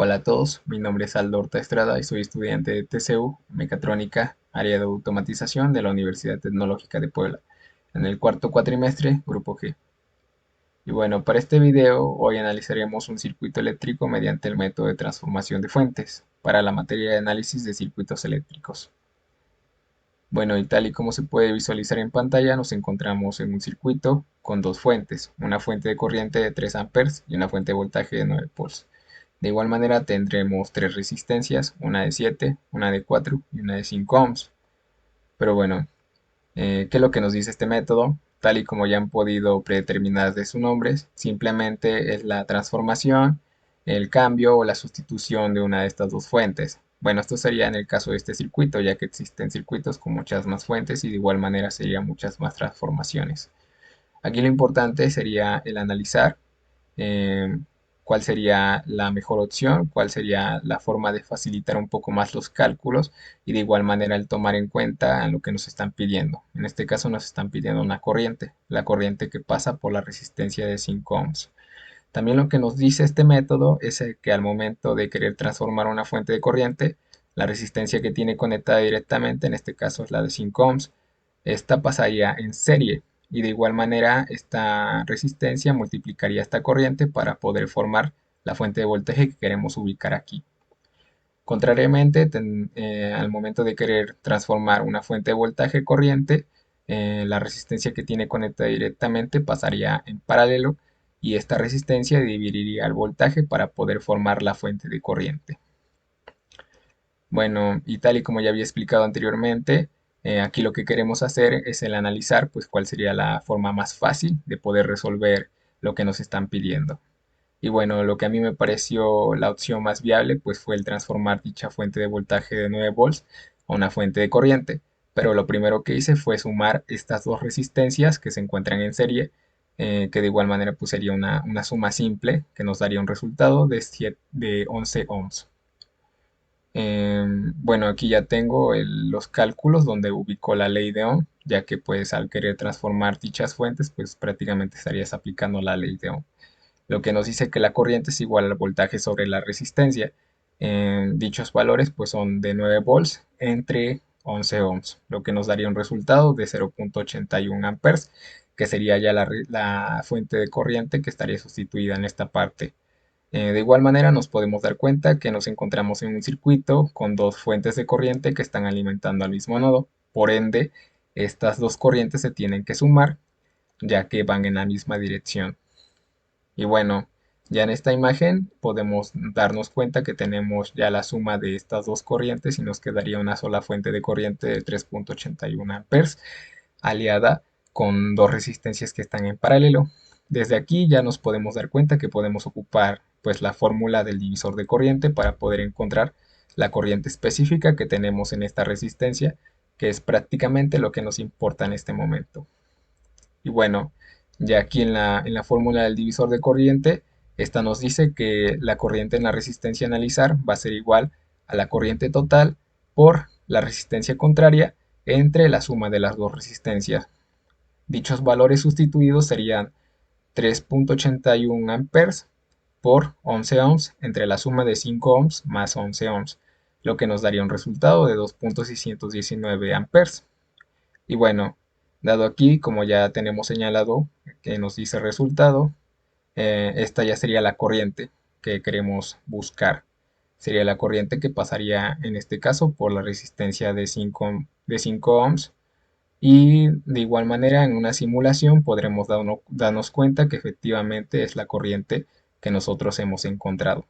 Hola a todos, mi nombre es Aldo Horta Estrada y soy estudiante de TCU, Mecatrónica, área de automatización de la Universidad Tecnológica de Puebla, en el cuarto cuatrimestre, Grupo G. Y bueno, para este video hoy analizaremos un circuito eléctrico mediante el método de transformación de fuentes para la materia de análisis de circuitos eléctricos. Bueno, y tal y como se puede visualizar en pantalla, nos encontramos en un circuito con dos fuentes, una fuente de corriente de 3 amperes y una fuente de voltaje de 9 volts. De igual manera tendremos tres resistencias, una de 7, una de 4 y una de 5 ohms. Pero bueno, ¿qué es lo que nos dice este método? Tal y como ya han podido predeterminar de sus nombres, simplemente es la transformación, el cambio o la sustitución de una de estas dos fuentes. Bueno, esto sería en el caso de este circuito, ya que existen circuitos con muchas más fuentes y de igual manera serían muchas más transformaciones. Aquí lo importante sería el analizar eh, cuál sería la mejor opción, cuál sería la forma de facilitar un poco más los cálculos y de igual manera el tomar en cuenta lo que nos están pidiendo. En este caso nos están pidiendo una corriente, la corriente que pasa por la resistencia de 5 ohms. También lo que nos dice este método es que al momento de querer transformar una fuente de corriente, la resistencia que tiene conectada directamente, en este caso es la de 5 ohms, esta pasaría en serie y de igual manera esta resistencia multiplicaría esta corriente para poder formar la fuente de voltaje que queremos ubicar aquí. Contrariamente, al momento de querer transformar una fuente de voltaje corriente, la resistencia que tiene conectada directamente pasaría en paralelo y esta resistencia dividiría el voltaje para poder formar la fuente de corriente. Bueno, y tal y como ya había explicado anteriormente, aquí lo que queremos hacer es el analizar pues cuál sería la forma más fácil de poder resolver lo que nos están pidiendo. Y bueno, lo que a mí me pareció la opción más viable pues fue el transformar dicha fuente de voltaje de 9 volts a una fuente de corriente. Pero lo primero que hice fue sumar estas dos resistencias que se encuentran en serie, que de igual manera pues sería una suma simple que nos daría un resultado de 11 ohms. Bueno, aquí ya tengo los cálculos donde ubico la ley de Ohm, ya que pues al querer transformar dichas fuentes, pues prácticamente estarías aplicando la ley de Ohm. Lo que nos dice que la corriente es igual al voltaje sobre la resistencia. Dichos valores pues son de 9 volts entre 11 ohms, lo que nos daría un resultado de 0.81 amperes, que sería ya la fuente de corriente que estaría sustituida en esta parte. De igual manera nos podemos dar cuenta que nos encontramos en un circuito con dos fuentes de corriente que están alimentando al mismo nodo. Por ende, estas dos corrientes se tienen que sumar ya que van en la misma dirección. Y bueno, ya en esta imagen podemos darnos cuenta que tenemos ya la suma de estas dos corrientes y nos quedaría una sola fuente de corriente de 3.81 amperes aliada con dos resistencias que están en paralelo. Desde aquí ya nos podemos dar cuenta que podemos ocupar pues la fórmula del divisor de corriente para poder encontrar la corriente específica que tenemos en esta resistencia, que es prácticamente lo que nos importa en este momento. Y bueno, ya aquí en la fórmula del divisor de corriente, esta nos dice que la corriente en la resistencia a analizar va a ser igual a la corriente total por la resistencia contraria entre la suma de las dos resistencias. Dichos valores sustituidos serían 3.81 amperes por 11 ohms entre la suma de 5 ohms más 11 ohms, lo que nos daría un resultado de 2.619 amperes. Y bueno, dado aquí, como ya tenemos señalado que nos dice resultado, esta ya sería la corriente que queremos buscar. Sería la corriente que pasaría en este caso por la resistencia de 5 ohms. Y de igual manera en una simulación podremos darnos cuenta que efectivamente es la corriente que nosotros hemos encontrado.